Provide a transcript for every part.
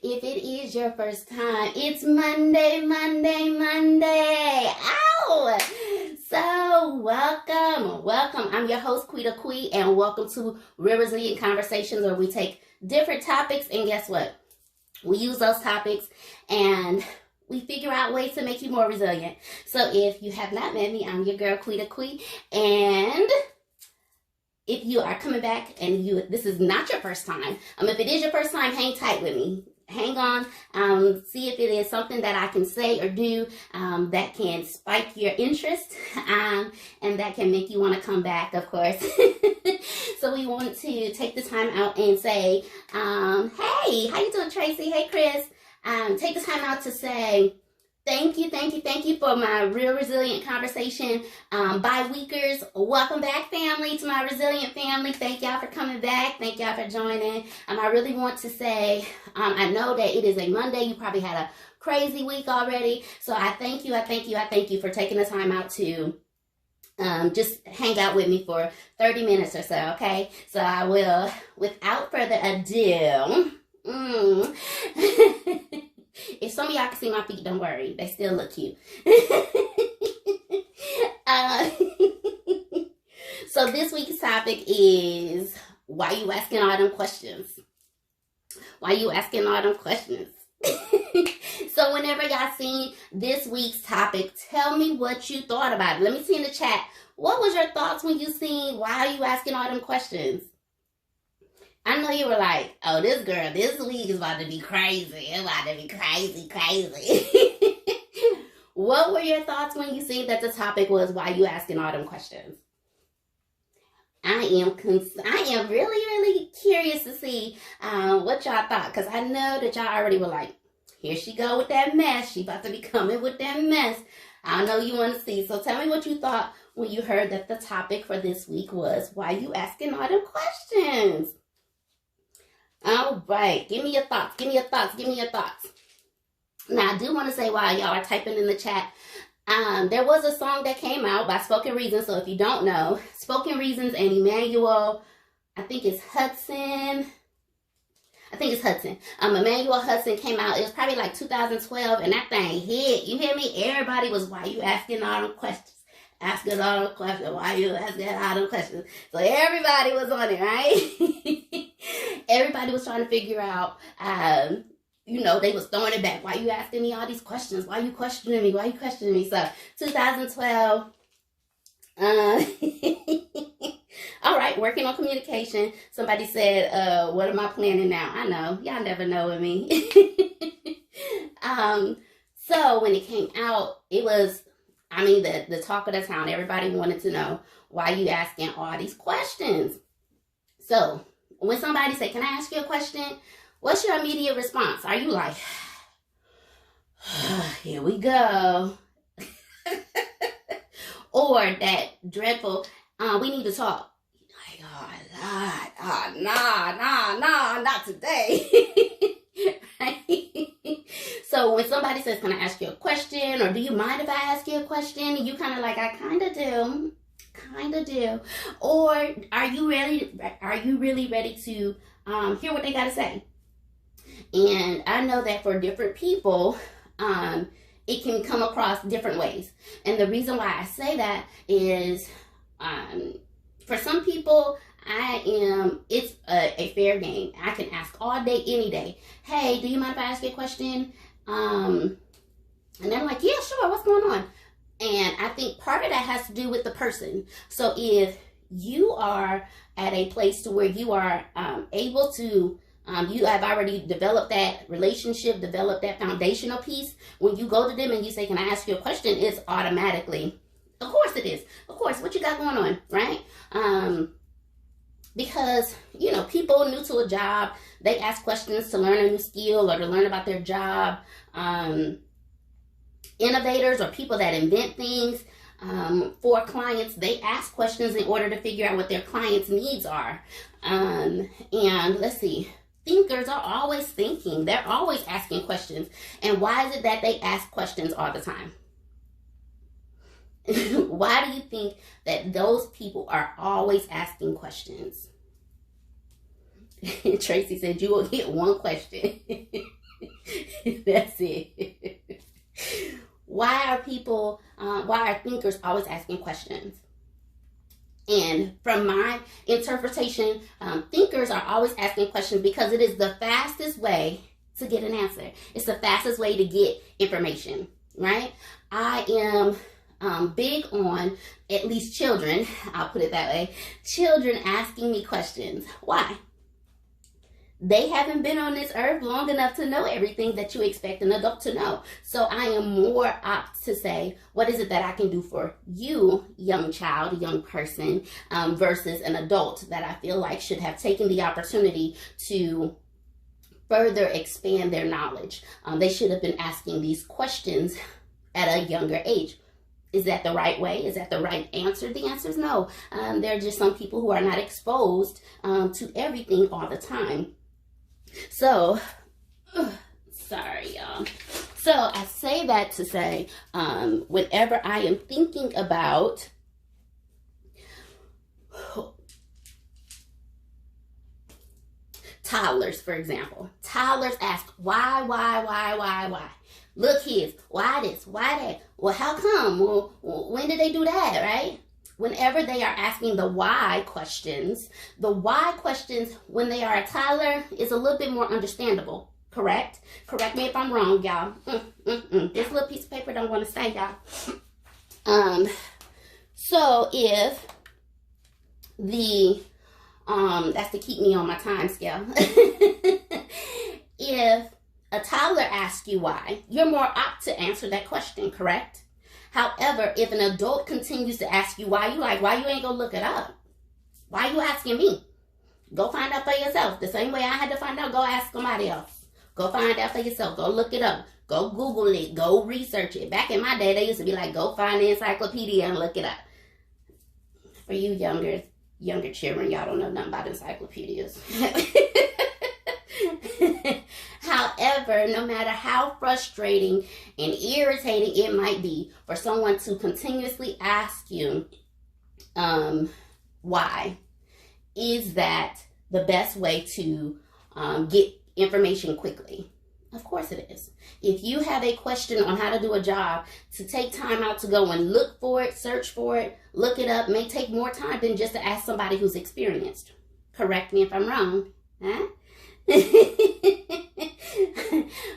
if it is your first time, it's Monday. Ow! So, welcome. I'm your host, Quita, and welcome to Real Resilient Conversations, where we take different topics, and guess what? We use those topics, and we figure out ways to make you more resilient. So, if you have not met me, I'm your girl, Quita, and if you are coming back and this is not your first time, if it is your first time, hang tight with me. Hang on, see if it is something that I can say or do that can spike your interest and that can make you want to come back, of course. So we want to take the time out and say, hey, how you doing, Tracy? Hey, Chris. Take the time out to say, thank you for my Real Resilient Conversation bi-weekers. Welcome back, family, to my resilient family. Thank y'all for coming back. Thank y'all for joining. I really want to say, I know that it is a Monday. You probably had a crazy week already. So I thank you for taking the time out to just hang out with me for 30 minutes or so, okay? So I will, without further ado, if some of y'all can see my feet, don't worry. They still look cute. So this week's topic is, why you asking all them questions? Why you asking all them questions? So whenever y'all seen this week's topic, tell me what you thought about it. Let me see in the chat. What was your thoughts when you seen, why are you asking all them questions? I know you were like, oh, this girl, this week is about to be crazy. It's about to be crazy. What were your thoughts when you seen that the topic was, why you asking all them questions? I am really curious to see what y'all thought, because I know that y'all already were like, here she go with that mess. She about to be coming with that mess. I know you want to see. So tell me what you thought when you heard that the topic for this week was, why you asking all them questions? All right, give me your thoughts. Now, I do want to say, while y'all are typing in the chat, there was a song that came out by Spoken Reasons. So if you don't know, Spoken Reasons and Emmanuel, I think it's Hudson. Emmanuel Hudson came out. It was probably like 2012, and that thing hit. You hear me? Everybody was, why you asking all them questions? Asking all them questions. Why you asking all them questions? So everybody was on it, right? Everybody was trying to figure out, they was throwing it back. Why you asking me all these questions? Why you questioning me? So 2012, all right, working on communication. Somebody said, what am I planning now? I know, y'all never know with me. So when it came out, it was, the talk of the town. Everybody wanted to know, why you asking all these questions? So when somebody say, can I ask you a question? What's your immediate response? Are you like, here we go? Or that dreadful, we need to talk. Like, oh, Lord, nah, not today. Right? So when somebody says, can I ask you a question? Or do you mind if I ask you a question? You kind of like, I kind of do. Or are you really ready to hear what they got to say? And I know that for different people, it can come across different ways. And the reason why I say that is, for some people, it's a fair game. I can ask all day, any day. Hey, do you mind if I ask you a question? And they're like, yeah, sure, what's going on? And I think part of that has to do with the person. So if you are at a place to where you are able to, you have already developed that relationship, developed that foundational piece. When you go to them and you say, can I ask you a question? It's automatically, of course it is. Of course, what you got going on, right? Because, people new to a job, they ask questions to learn a new skill or to learn about their job. Innovators or people that invent things for clients, they ask questions in order to figure out what their clients' needs are. And let's see, thinkers are always thinking. They're always asking questions. And why is it that they ask questions all the time? Why do you think that those people are always asking questions? Tracy said, you will get one question. That's it. Why are thinkers always asking questions? And from my interpretation, thinkers are always asking questions because it is the fastest way to get an answer. It's the fastest way to get information, right? I am big on, at least children, I'll put it that way, children asking me questions. Why? They haven't been on this earth long enough to know everything that you expect an adult to know. So I am more apt to say, what is it that I can do for you, young child, young person, versus an adult that I feel like should have taken the opportunity to further expand their knowledge. They should have been asking these questions at a younger age. Is that the right way? Is that the right answer? The answer is no. There are just some people who are not exposed to everything all the time. So, sorry, y'all. So I say that to say, whenever I am thinking about toddlers, for example, toddlers ask, why? Look, kids, why this, why that? Well, how come? Well, when did they do that, right? Whenever they are asking the why questions when they are a toddler is a little bit more understandable, correct? Correct me if I'm wrong, y'all. This little piece of paper don't want to stay, y'all. So if that's to keep me on my time scale. If a toddler asks you why, you're more apt to answer that question, correct? However, if an adult continues to ask you why, you ain't gonna look it up? Why you asking me? Go find out for yourself. The same way I had to find out, go ask somebody else. Go find out for yourself. Go look it up. Go Google it. Go research it. Back in my day, they used to be like, go find the encyclopedia and look it up. For you younger children, y'all don't know nothing about encyclopedias. However, no matter how frustrating and irritating it might be for someone to continuously ask you why, is that the best way to get information quickly? Of course it is. If you have a question on how to do a job, to take time out to go and look for it, search for it, look it up, may take more time than just to ask somebody who's experienced. Correct me if I'm wrong. Huh?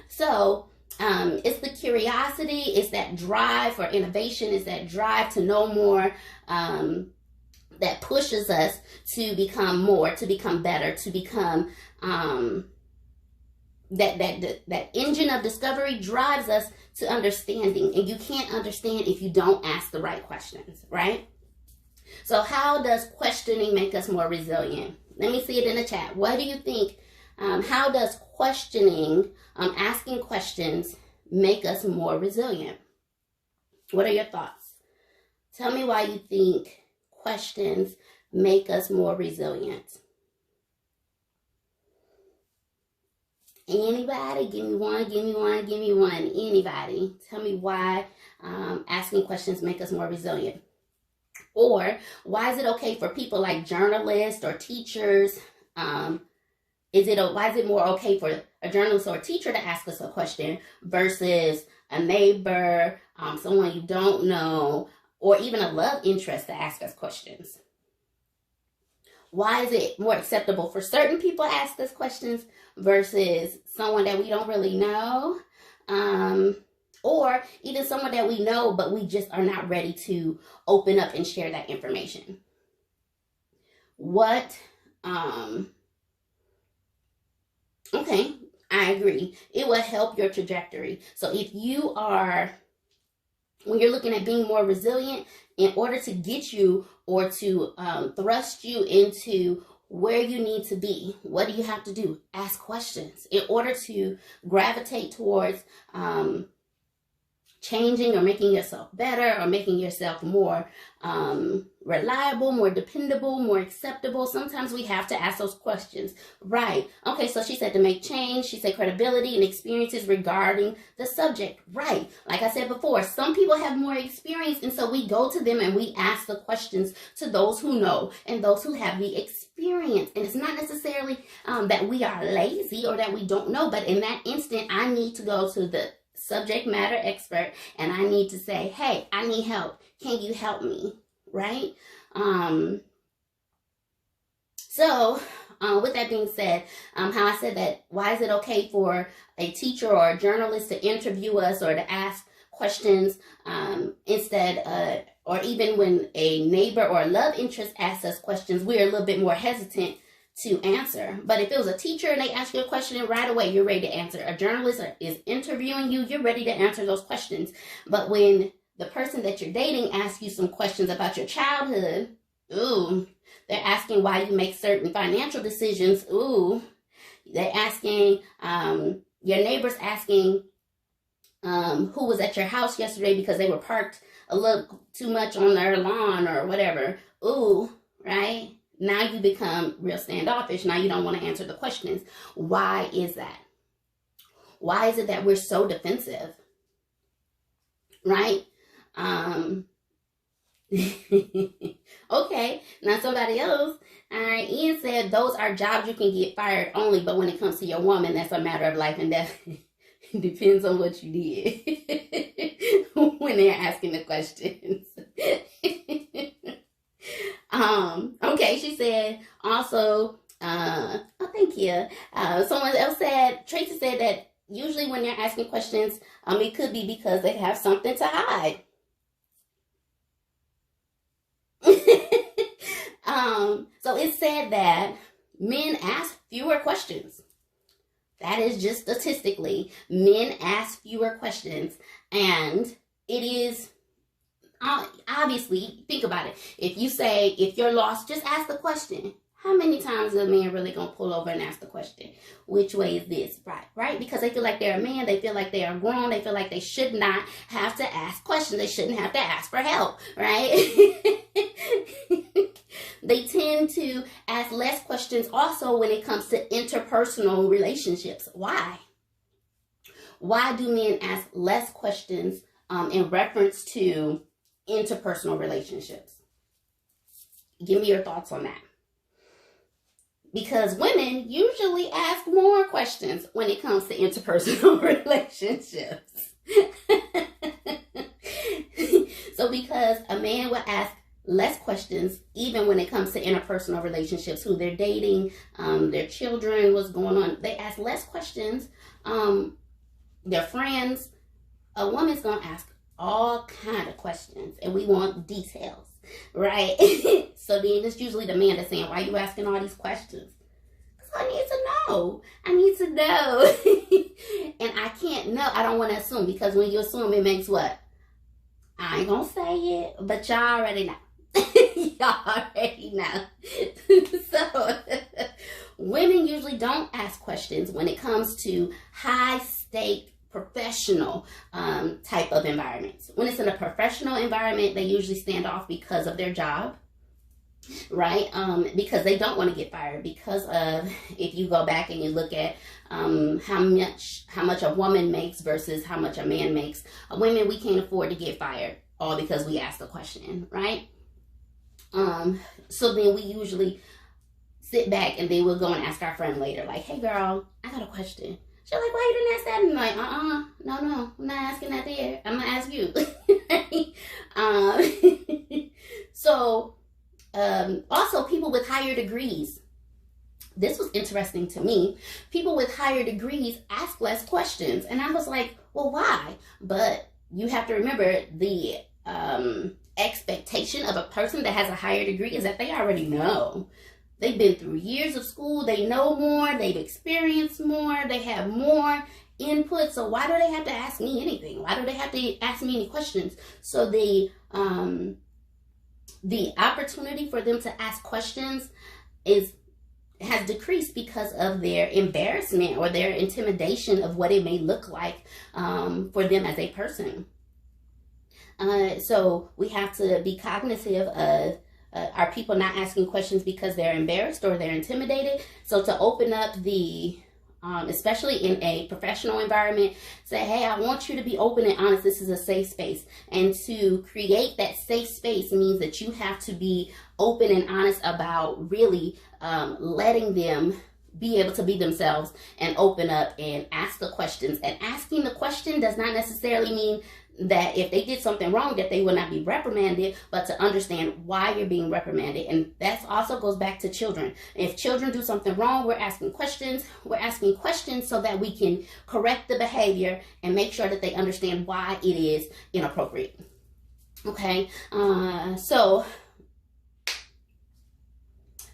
So, it's the curiosity, it's that drive for innovation, it's that drive to know more, that pushes us to become more, to become better, to become, that engine of discovery drives us to understanding. And you can't understand if you don't ask the right questions, right? So how does questioning make us more resilient? Let me see it in the chat. What do you think? How does questioning, asking questions, make us more resilient? What are your thoughts? Tell me why you think questions make us more resilient. Anybody? Give me one. Anybody? Tell me why asking questions make us more resilient. Or why is it okay for people like journalists or teachers? Why is it more okay for a journalist or a teacher to ask us a question versus a neighbor, someone you don't know, or even a love interest to ask us questions? Why is it more acceptable for certain people to ask us questions versus someone that we don't really know? Or even someone that we know, but we just are not ready to open up and share that information. Okay, I agree. It will help your trajectory. So if you are, when you're looking at being more resilient, in order to get you or to thrust you into where you need to be, what do you have to do? Ask questions in order to gravitate towards changing or making yourself better or making yourself more reliable, more dependable, more acceptable, sometimes we have to ask those questions. Right. Okay, so she said to make change. She said credibility and experiences regarding the subject. Right. Like I said before, some people have more experience, and so we go to them and we ask the questions to those who know and those who have the experience. And it's not necessarily that we are lazy or that we don't know, but in that instant, I need to go to the subject matter expert and I need to say, hey, I need help. Can you help me? Right? So with that being said, how I said that, why is it okay for a teacher or a journalist to interview us or to ask questions instead, or even when a neighbor or a love interest asks us questions, we're a little bit more hesitant to answer. But if it was a teacher and they ask you a question and right away you're ready to answer. A journalist is interviewing you, you're ready to answer those questions. But when the person that you're dating asks you some questions about your childhood, ooh, they're asking why you make certain financial decisions, ooh, they're asking, your neighbor's asking who was at your house yesterday because they were parked a little too much on their lawn or whatever, ooh, right? Now you become real standoffish. Now you don't want to answer the questions. Why is that? Why is it that we're so defensive? Right? Okay, now somebody else. All right, Ian said those are jobs you can get fired only, but when it comes to your woman, that's a matter of life and death. It depends on what you did when they're asking the questions. Okay, she said also, oh, thank you. Someone else said, Tracy said that usually when they're asking questions, it could be because they have something to hide. So it said that men ask fewer questions. That is just statistically, men ask fewer questions, and it is obviously, think about it. If you say, if you're lost, just ask the question. How many times is a man really going to pull over and ask the question? Which way is this? Right? Because they feel like they're a man. They feel like they are grown. They feel like they should not have to ask questions. They shouldn't have to ask for help, right? They tend to ask less questions also when it comes to interpersonal relationships. Why? Why do men ask less questions in reference to interpersonal relationships? Give me your thoughts on that. Because women usually ask more questions when it comes to interpersonal relationships. So because a man will ask less questions even when it comes to interpersonal relationships, who they're dating, their children, what's going on, they ask less questions, their friends. A woman's gonna ask all kind of questions, and we want details, right? So then it's usually the man that's saying, why are you asking all these questions? Because I need to know. I need to know. And I can't know. I don't want to assume, because when you assume, it makes what? I ain't gonna say it, but y'all already know. Y'all already know. So women usually don't ask questions when it comes to high stake professional type of environments. When it's in a professional environment, they usually stand off because of their job, right? Because they don't want to get fired, because of, if you go back and you look at how much a woman makes versus how much a man makes, women, we can't afford to get fired, all because we asked a question, right? So then we usually sit back and then we'll go and ask our friend later, like, hey girl, I got a question. She's like, why you didn't ask that? And I'm like, no, I'm not asking that there. I'm gonna ask you. So also people with higher degrees. This was interesting to me. People with higher degrees ask less questions. And I was like, well, why? But you have to remember, the expectation of a person that has a higher degree is that they already know. They've been through years of school. They know more. They've experienced more. They have more input. So why do they have to ask me anything? Why do they have to ask me any questions? So the opportunity for them to ask questions has decreased because of their embarrassment or their intimidation of what it may look like for them as a person. So we have to be cognitive of are people not asking questions because they're embarrassed or they're intimidated? So to open up especially in a professional environment, say, hey, I want you to be open and honest. This is a safe space. And to create that safe space means that you have to be open and honest about really letting them be able to be themselves and open up and ask the questions. And asking the question does not necessarily mean that if they did something wrong that they will not be reprimanded, but to understand why you're being reprimanded. And that also goes back to children. If children do something wrong, we're asking questions. We're asking questions so that we can correct the behavior and make sure that they understand why it is inappropriate. Okay, so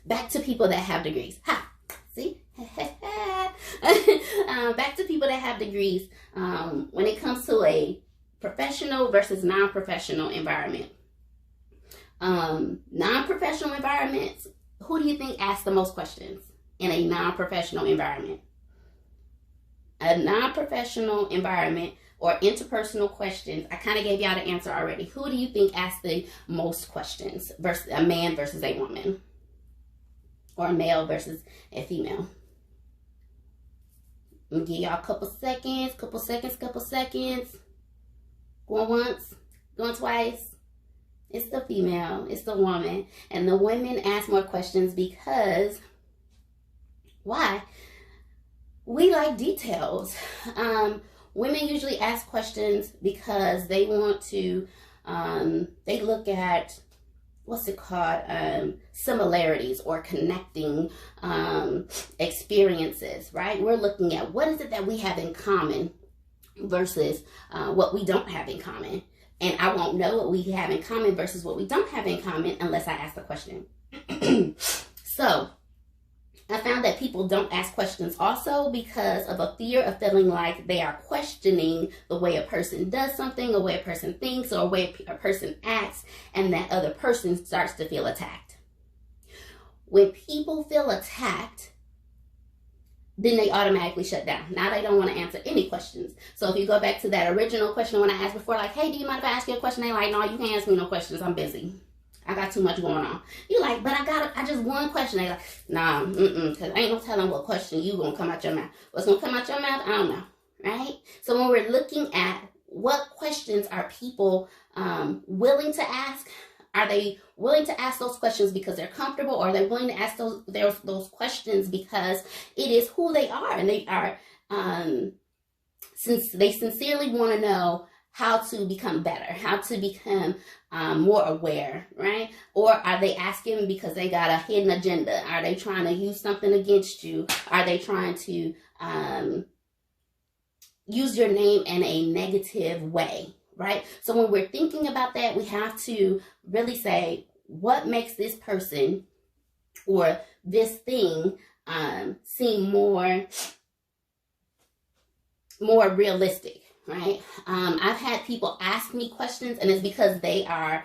back to people that have degrees. Ha, see? Back to people that have degrees. When it comes to a professional versus non-professional environment. Non-professional environments, who do you think asks the most questions in a non-professional environment? A non-professional environment or interpersonal questions, I kind of gave y'all the answer already. Who do you think asks the most questions versus a man versus a woman? Or a male versus a female? I'm gonna give y'all a couple seconds. Going once, going twice. It's the female, it's the woman. And the women ask more questions because, why? We like details. Women usually ask questions because they want to, they look at, similarities or connecting experiences, right? We're looking at what is it that we have in common versus what we don't have in common. And I won't know what we have in common versus what we don't have in common unless I ask the question. So I found that people don't ask questions also because of a fear of feeling like they are questioning the way a person does something, the way a person thinks, or the way a person acts, and that other person starts to feel attacked. When people feel attacked, then they automatically shut down. Now they don't want to answer any questions. So if you go back to that original question when I asked before, like, hey, do you mind if I ask you a question? They're like, no, you can't ask me no questions. I'm busy. I got too much going on. You're like, but I just one question. They're like, nah, because ain't no telling what question you gonna come out your mouth. What's gonna come out your mouth? I don't know, right? So when we're looking at what questions are people willing to ask, are they willing to ask those questions because they're comfortable, or are they willing to ask those questions because it is who they are, and they are since they sincerely want to know how to become better, how to become more aware, right? Or are they asking because they got a hidden agenda? Are they trying to use something against you? Are they trying to use your name in a negative way, right? So when we're thinking about that, we have to really say, what makes this person or this thing seem more realistic, right? I've had people ask me questions, and it's because they are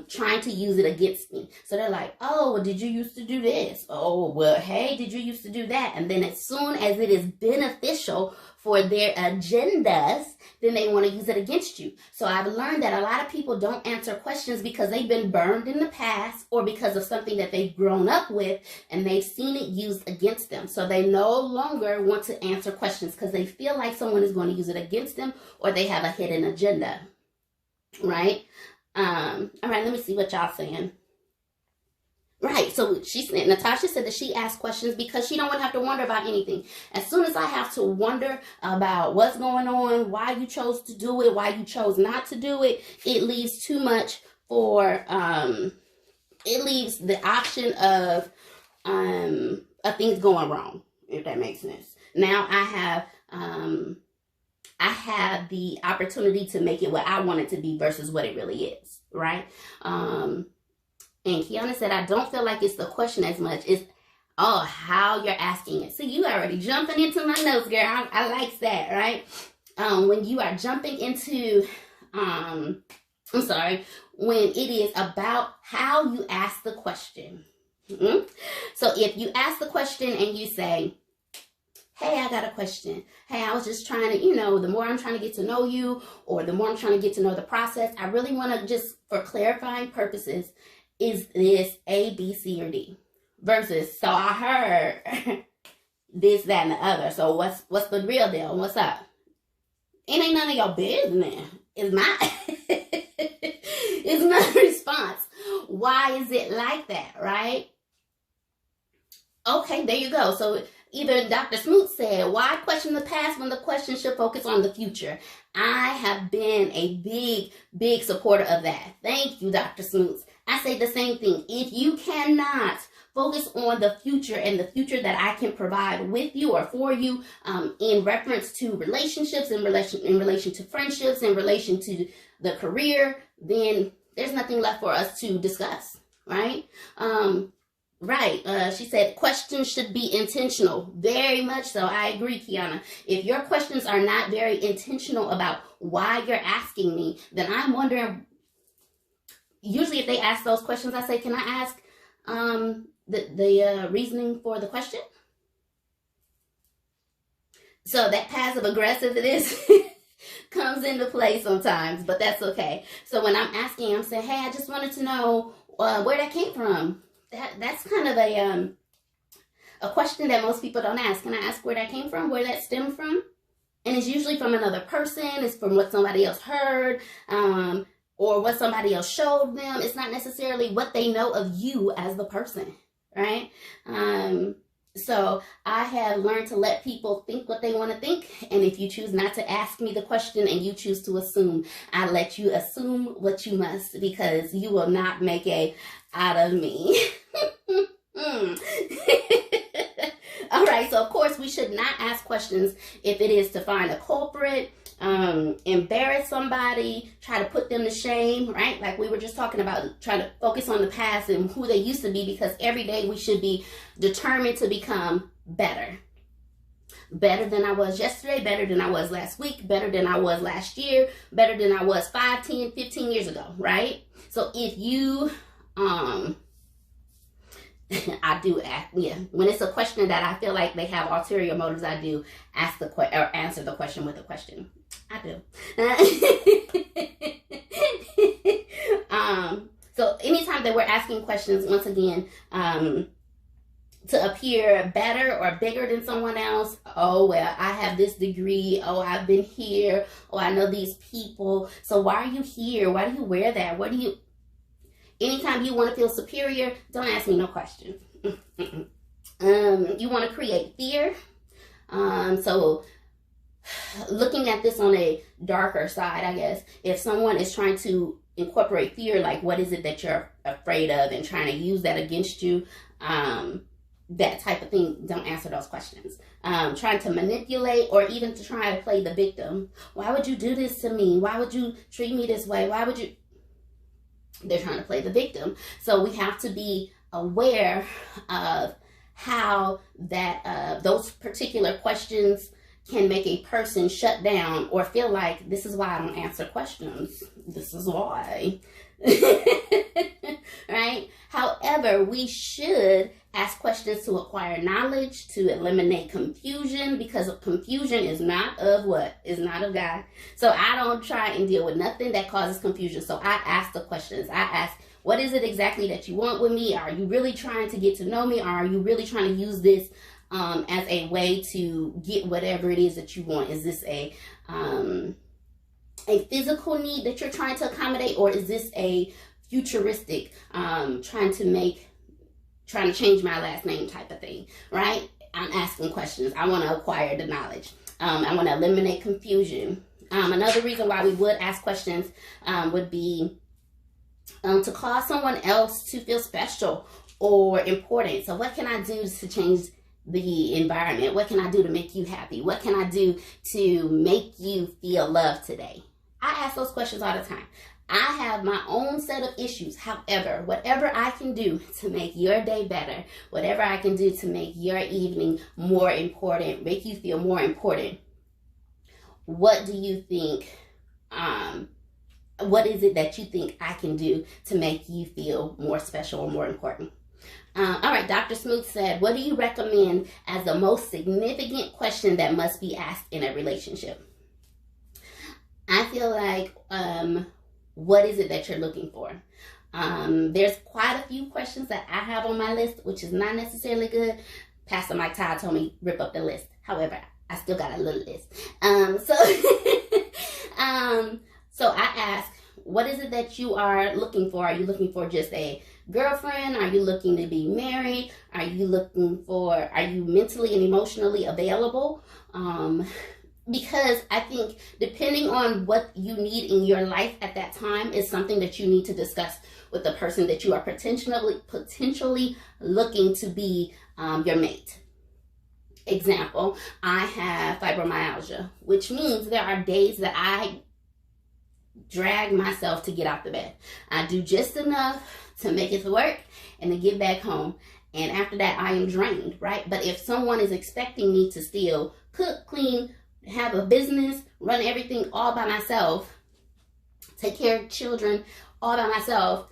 trying to use it against me. So they're like, oh, well, did you used to do this? Oh, well, hey, did you used to do that? And then as soon as it is beneficial for their agendas, then they want to use it against you. So I've learned that a lot of people don't answer questions because they've been burned in the past, or because of something that they've grown up with and they've seen it used against them. So they no longer want to answer questions because they feel like someone is going to use it against them, or they have a hidden agenda, right? All right, let me see what y'all saying. Right, so Natasha said that she asked questions because she don't want to have to wonder about anything. As soon as I have to wonder about what's going on, why you chose to do it, why you chose not to do it, it leaves too much for, it leaves the option of things going wrong, if that makes sense. Now I have the opportunity to make it what I want it to be versus what it really is, right? And Kiana said, I don't feel like it's the question as much. It's, how you're asking it. So you already jumping into my notes, girl. I like that, right? When you are jumping into, when it is about how you ask the question. So if you ask the question and you say, hey, I got a question. Hey, I was just trying to, the more I'm trying to get to know you, or the more I'm trying to get to know the process, I really want to just, for clarifying purposes, is this A, B, C, or D? Versus, so I heard this, that, and the other. So what's the real deal? What's up? It ain't none of your business. It's not. It's not a response. Why is it like that, right? Okay, there you go. So either Dr. Smoot said, why question the past when the question should focus on the future? I have been a big, big supporter of that. Thank you, Dr. Smoot. I say the same thing. If you cannot focus on the future and the future that I can provide with you or for you, in reference to relationships, in relation to friendships, in relation to the career, then there's nothing left for us to discuss, right? Right. She said questions should be intentional. Very much so. I agree, Kiana. If your questions are not very intentional about why you're asking me, then I'm wondering. Usually if they ask those questions, I say, can I ask the reasoning for the question? So that passive aggressiveness comes into play sometimes, but that's okay. So when I'm asking, I'm saying, hey, I just wanted to know where that came from. That's kind of a question that most people don't ask. Can I ask where that came from, where that stemmed from? And it's usually from another person. It's from what somebody else heard, or what somebody else showed them. It's not necessarily what they know of you as the person, right? So I have learned to let people think what they want to think. And if you choose not to ask me the question and you choose to assume, I let you assume what you must, because you will not make a out of me. All right. So of course we should not ask questions if it is to find a culprit, embarrass somebody, try to put them to shame, right? Like we were just talking about, trying to focus on the past and who they used to be, because every day we should be determined to become better. Better than I was yesterday, better than I was last week, better than I was last year, better than I was 5, 10, 15 years ago, right? So if you, I do ask, when it's a question that I feel like they have ulterior motives, I do ask or answer the question with a question. I do. So anytime that we're asking questions, once again, to appear better or bigger than someone else, oh, well, I have this degree, oh, I've been here, oh, I know these people, so why are you here? Why do you wear that? Anytime you want to feel superior, don't ask me no questions. You want to create fear. So looking at this on a darker side, I guess, if someone is trying to incorporate fear, like what is it that you're afraid of, and trying to use that against you, that type of thing, don't answer those questions. Trying to manipulate, or even to try to play the victim. Why would you do this to me? Why would you treat me this way? Why would you? They're trying to play the victim. So we have to be aware of how that those particular questions can make a person shut down or feel like, this is why I don't answer questions. This is why. Right? However, we should ask questions to acquire knowledge, to eliminate confusion, because confusion is not of what? Is not of God. So I don't try and deal with nothing that causes confusion. So I ask the questions. I ask, what is it exactly that you want with me? Are you really trying to get to know me? Or are you really trying to use this as a way to get whatever it is that you want? Is this a physical need that you're trying to accommodate? Or is this a futuristic, trying to change my last name type of thing, right? I'm asking questions. I want to acquire the knowledge. I want to eliminate confusion. Another reason why we would ask questions would be to cause someone else to feel special or important. So what can I do to change the environment? What can I do to make you happy? What can I do to make you feel loved today? I ask those questions all the time. I have my own set of issues. However, whatever I can do to make your day better, whatever I can do to make your evening more important, make you feel more important, what do you think, what is it that you think I can do to make you feel more special or more important? All right, Dr. Smoot said, what do you recommend as the most significant question that must be asked in a relationship? I feel like, what is it that you're looking for? There's quite a few questions that I have on my list, which is not necessarily good. Pastor Mike Todd told me rip up the list. However, I still got a little list. So I ask, what is it that you are looking for? Are you looking for just a girlfriend? Are you looking to be married? Are you mentally and emotionally available? Because I think depending on what you need in your life at that time is something that you need to discuss with the person that you are potentially looking to be your mate. Example, I have fibromyalgia, which means there are days that I drag myself to get out the bed. I do just enough to make it to work and to get back home. And after that, I am drained, right? But if someone is expecting me to still cook, clean, have a business, run everything all by myself, take care of children all by myself,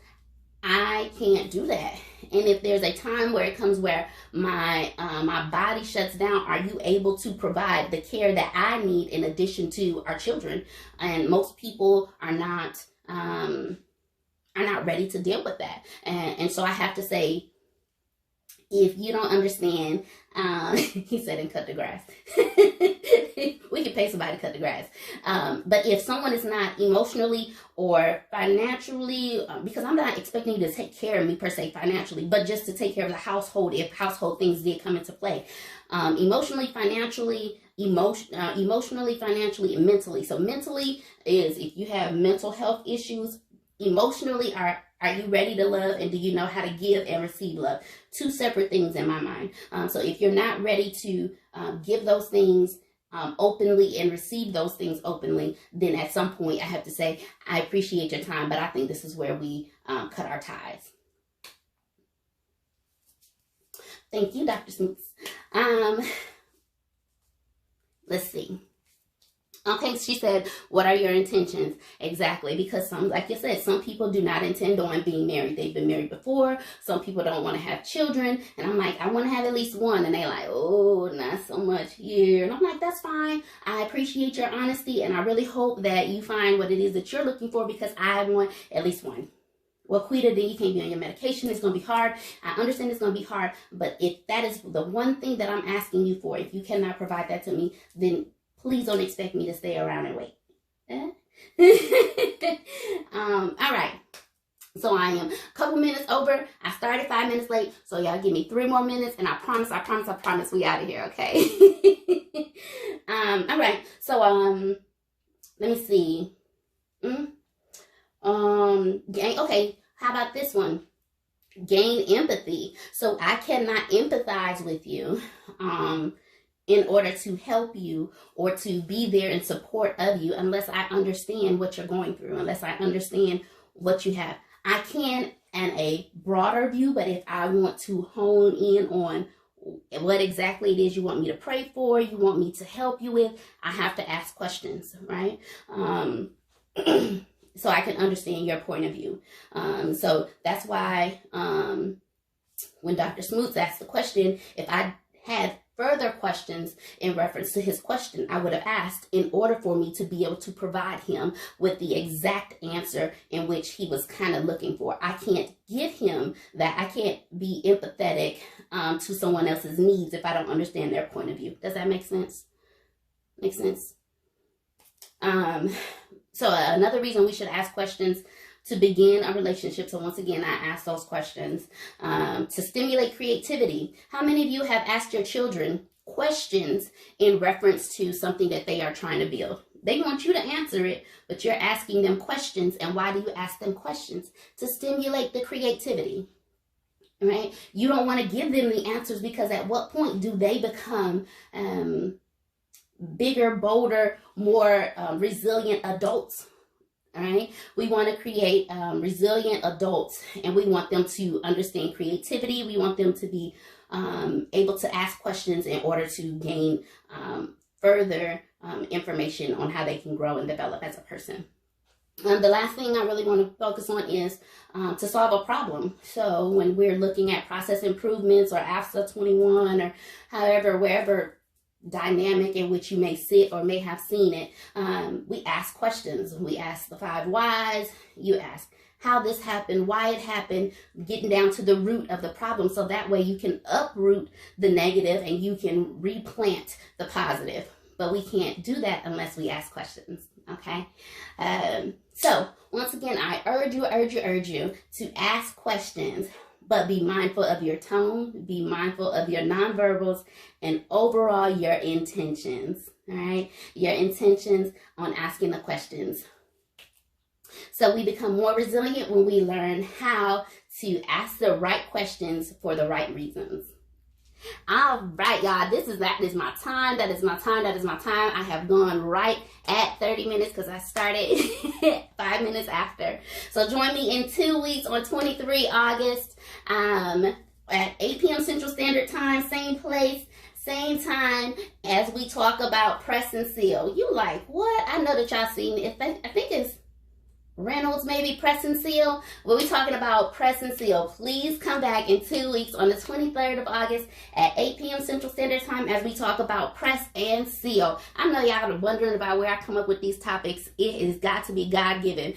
I can't do that. And if there's a time where it comes where my body shuts down, are you able to provide the care that I need in addition to our children? And most people are not ready to deal with that. And so I have to say, if you don't understand, he said, and cut the grass. We can pay somebody to cut the grass. But if someone is not emotionally or financially, because I'm not expecting you to take care of me per se financially, but just to take care of the household if household things did come into play. Emotionally, financially, and mentally. So mentally is if you have mental health issues. Emotionally, are you ready to love, and do you know how to give and receive love? Two separate things in my mind. So if you're not ready to give those things openly and receive those things openly, then at some point I have to say, I appreciate your time, but I think this is where we cut our ties. Thank you, Dr. Smoots. Let's see. Okay, she said, what are your intentions? Exactly, because like you said, some people do not intend on being married. They've been married before. Some people don't want to have children. And I'm like, I want to have at least one. And they're like, oh, not so much here. And I'm like, that's fine. I appreciate your honesty. And I really hope that you find what it is that you're looking for, because I want at least one. Well, Quita, then you can't be on your medication. It's going to be hard. I understand it's going to be hard. But if that is the one thing that I'm asking you for, if you cannot provide that to me, then please don't expect me to stay around and wait. All right. So I am a couple minutes over. I started 5 minutes late. So y'all give me 3 more minutes. And I promise we out of here, okay? All right. So, let me see. Okay. How about this one? Gain empathy. So I cannot empathize with you, in order to help you or to be there in support of you, unless I understand what you're going through, unless I understand what you have. I can in a broader view, but if I want to hone in on what exactly it is you want me to pray for, you want me to help you with, I have to ask questions, right? So I can understand your point of view. So that's why when Dr. Smoots asked the question, if I had further questions in reference to his question, I would have asked in order for me to be able to provide him with the exact answer in which he was kind of looking for. I can't give him that. I can't be empathetic to someone else's needs if I don't understand their point of view. Does that make sense? Make sense? So another reason we should ask questions to begin a relationship. So once again, I ask those questions to stimulate creativity. How many of you have asked your children questions in reference to something that they are trying to build? They want you to answer it, but you're asking them questions. And why do you ask them questions? To stimulate the creativity, right? You don't want to give them the answers, because at what point do they become bigger, bolder, more resilient adults? All right, we want to create resilient adults, and we want them to understand creativity. We want them to be able to ask questions in order to gain further information on how they can grow and develop as a person. The last thing I really want to focus on is to solve a problem. So when we're looking at process improvements or AFSA 21 or however, wherever dynamic in which you may sit or may have seen it, we ask questions. We ask the 5 whys. You ask how this happened, why it happened, getting down to the root of the problem. So that way you can uproot the negative and you can replant the positive. But we can't do that unless we ask questions. Okay. So once again, I urge you to ask questions, but be mindful of your tone, be mindful of your nonverbals, and overall your intentions. All right. Your intentions on asking the questions. So we become more resilient when we learn how to ask the right questions for the right reasons. All right, y'all, that is my time. I have gone right at 30 minutes because I started 5 minutes after. So join me in 2 weeks on 23 August at 8 p.m. Central Standard Time, same place, same time, as we talk about press and seal. You like, what? I know that y'all seen it. I think it's Reynolds, maybe press and seal. We'll be talking about press and seal. Please come back in 2 weeks on the 23rd of August at 8 p.m. Central Standard Time as we talk about press and seal. I know y'all are wondering about where I come up with these topics. It has got to be God-given.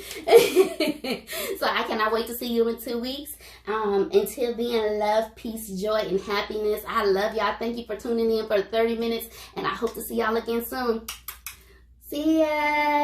So I cannot wait to see you in 2 weeks. Until then, love, peace, joy, and happiness. I love y'all. Thank you for tuning in for 30 minutes, and I hope to see y'all again soon. See ya.